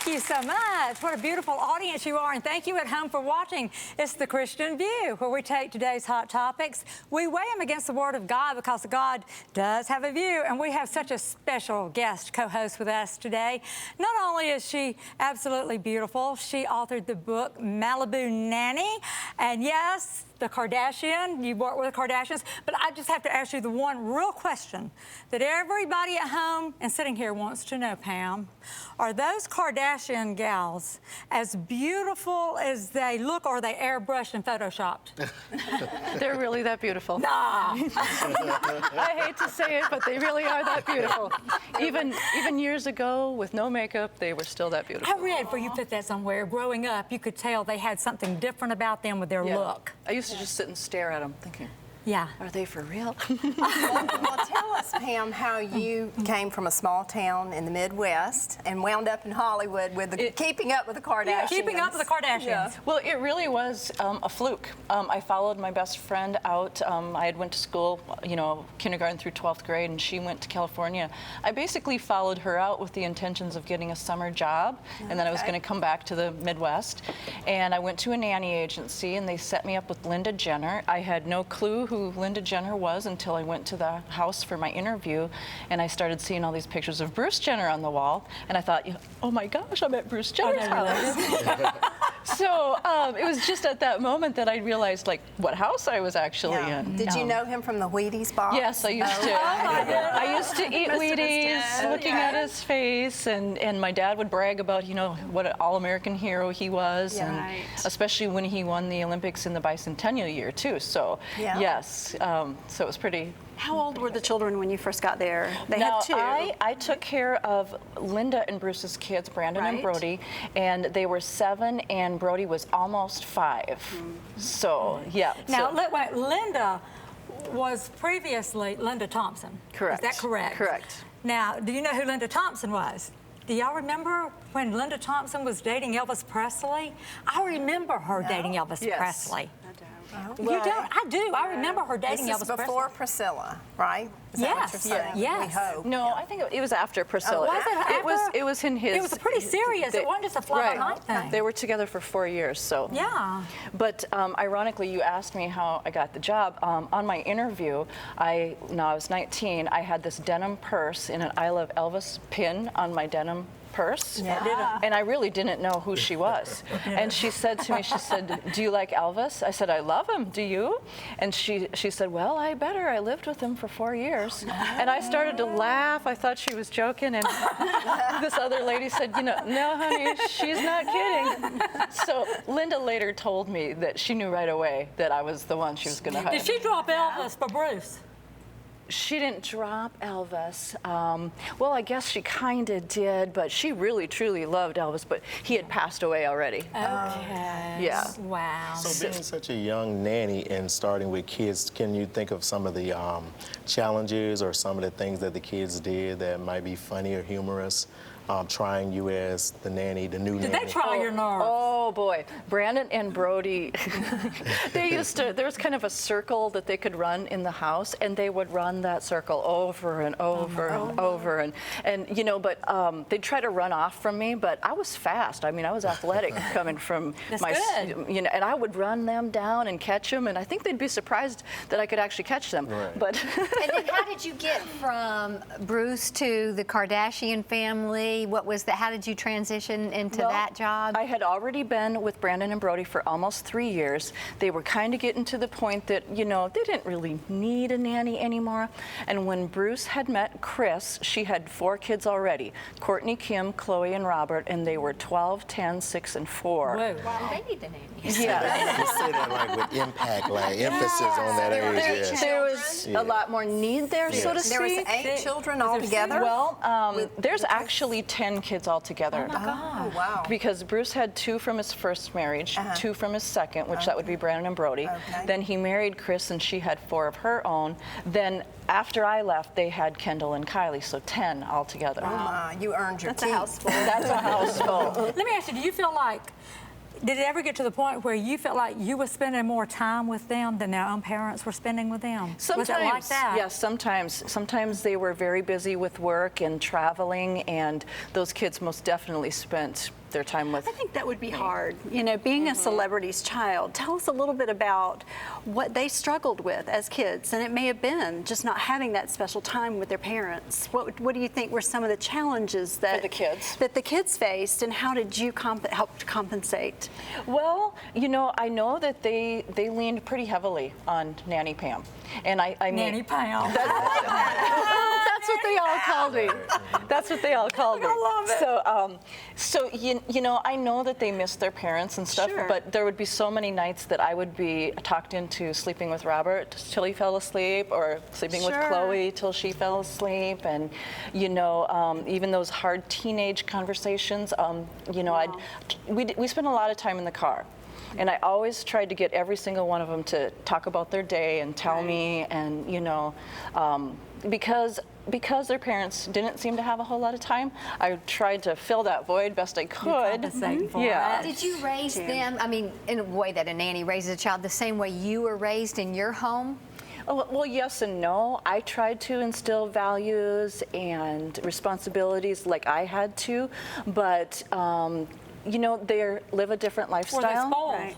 Thank you so much. What a beautiful audience you are, and thank you at home for watching. It's The Christian View, where we take today's hot topics, we weigh them against the Word of God, because God does have a view, and we have such a special guest co-host with us today. Not only is she absolutely beautiful, she authored the book Malibu Nanny, and yes, the Kardashian, you work with the Kardashians, but I just have to ask you the one real question that everybody at home and sitting here wants to know, Pam. Are those Kardashian gals as beautiful as they look, or are they airbrushed and photoshopped? They're really that beautiful. Nah. I hate to say it, but they really are that beautiful. Even years ago, with no makeup, they were still that beautiful. I read, where you put that somewhere, growing up, you could tell they had something different about them with their look. I used to just sit and stare at them, thinking, yeah, are they for real? Well, tell us, Pam, how you came from a small town in the Midwest and wound up in Hollywood with keeping up with the Kardashians. Yeah, keeping up with the Kardashians. Yeah. Well, it really was a fluke. I followed my best friend out. I had went to school, you know, kindergarten through 12th grade, and she went to California. I basically followed her out with the intentions of getting a summer job, and then I was going to come back to the Midwest. And I went to a nanny agency, and they set me up with Linda Jenner. I had no clue who Linda Jenner was until I went to the house for my interview, and I started seeing all these pictures of Bruce Jenner on the wall, and I thought, oh my gosh, I'm at Bruce Jenner's house. So it was just at that moment that I realized, like, what house I was actually in. Did you know him from the Wheaties box? Yes, I used to. I used to eat Wheaties, looking at his face, and my dad would brag about, you know, what an all-American hero he was, and especially when he won the Olympics in the bicentennial year too. So yes, so it was pretty. How old were the children when you first got there? They Now, had two. I took care of Linda and Bruce's kids, Brandon and Brody, and they were 7, and Brody was almost 5. So, yeah. Now, wait, Linda was previously Linda Thompson. Correct. Is that correct? Correct. Now, do you know who Linda Thompson was? Do y'all remember when Linda Thompson was dating Elvis Presley? I remember her dating Elvis Presley. You don't? I do. I remember her dating Elvis Presley. This is before Priscilla, right? Is that what you're saying? Yes. We hope. No, I think it was after Priscilla. Was it after? It was in his. It was pretty serious. It wasn't just a fly-by-night thing. They were together for 4 years, so. Yeah. But ironically, you asked me how I got the job. On my interview, I was 19. I had this denim purse and an I Love Elvis pin on my denim purse, and I really didn't know who she was. And she said to me, she said, do you like Elvis? I said, I love him. Do you? And she said, well, I better. I lived with him for 4 years. And I started to laugh. I thought she was joking. And this other lady said, you know, no, honey, she's not kidding. So Linda later told me that she knew right away that I was the one she was going to hire. Did she drop Elvis for Bruce? She didn't drop Elvis. Well, I guess she kind of did, but she really, truly loved Elvis, but he had passed away already. Okay. Yeah. Wow. So being such a young nanny and starting with kids, can you think of some of the challenges or some of the things that the kids did that might be funny or humorous? Trying you as the nanny, the new nanny. Did they try your nerves? Oh boy, Brandon and Brody, there was kind of a circle that they could run in the house, and they would run that circle over and over and over, and you know, but they'd try to run off from me, but I was fast. I mean, I was athletic coming from you know, and I would run them down and catch them, and I think they'd be surprised that I could actually catch them. Right. But And then how did you get from Bruce to the Kardashian family? What was that? How did you transition into that job? I had already been with Brandon and Brody for almost 3 years. They were kind of getting to the point that, you know, they didn't really need a nanny anymore. And when Bruce had met Kris, she had 4 kids already. Kourtney, Kim, Khloe, and Robert, and they were 12, 10, 6, and 4. Whoa. Well, they need the nanny. You say that like with impact, like emphasis on that age. There was a lot more need there, so to speak. There was 8 children altogether? Well, there's actually 10 kids altogether. Oh my God. Oh, wow. Because Bruce had 2 from his first marriage, 2 from his second, which that would be Brandon and Brody. Then he married Kris, and she had 4 of her own. Then after I left, they had Kendall and Kylie, so 10 altogether. Oh my, you earned your keep. That's a house full. That's a house full. Let me ask you, do you feel like did it ever get to the point where you felt like you were spending more time with them than their own parents were spending with them? Sometimes, was it like that? yes, sometimes. Sometimes they were very busy with work and traveling, and those kids most definitely spent their time with. I think that would be hard. You know, being a celebrity's child, tell us a little bit about what they struggled with as kids. And it may have been just not having that special time with their parents. What do you think were some of the challenges that the kids faced, and how did you help to compensate? Well, you know, I know that they leaned pretty heavily on Nanny Pam. And I mean, Nanny Pam. That's what they all called me. That's what they all called me. I love it. So you know, I know that they missed their parents and stuff, Sure. but there would be so many nights that I would be talked into sleeping with Robert till he fell asleep, or sleeping with Sure. Khloe till she fell asleep, and you know, even those hard teenage conversations. You know, Wow. we spent a lot of time in the car. And I always tried to get every single one of them to talk about their day and tell me, and you know, because their parents didn't seem to have a whole lot of time, I tried to fill that void best I could. compensating for Yeah. it. Did you raise them, I mean, in a way that a nanny raises a child, the same way you were raised in your home? Oh, well, yes and no. I tried to instill values and responsibilities like I had to, but you know, they live a different Were they lifestyle. spoiled? Right.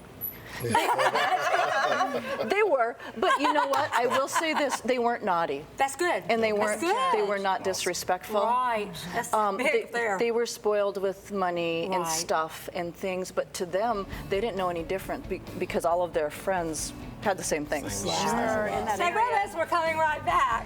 They were, but you know what? I will say this: they weren't naughty, That's good. and they That's weren't. good. They were not disrespectful. Right. That's big there. They were spoiled with money and Right. stuff and things, but to them, they didn't know any different because all of their friends had the same things. Sure, in that Stay area. with us. We're coming right back.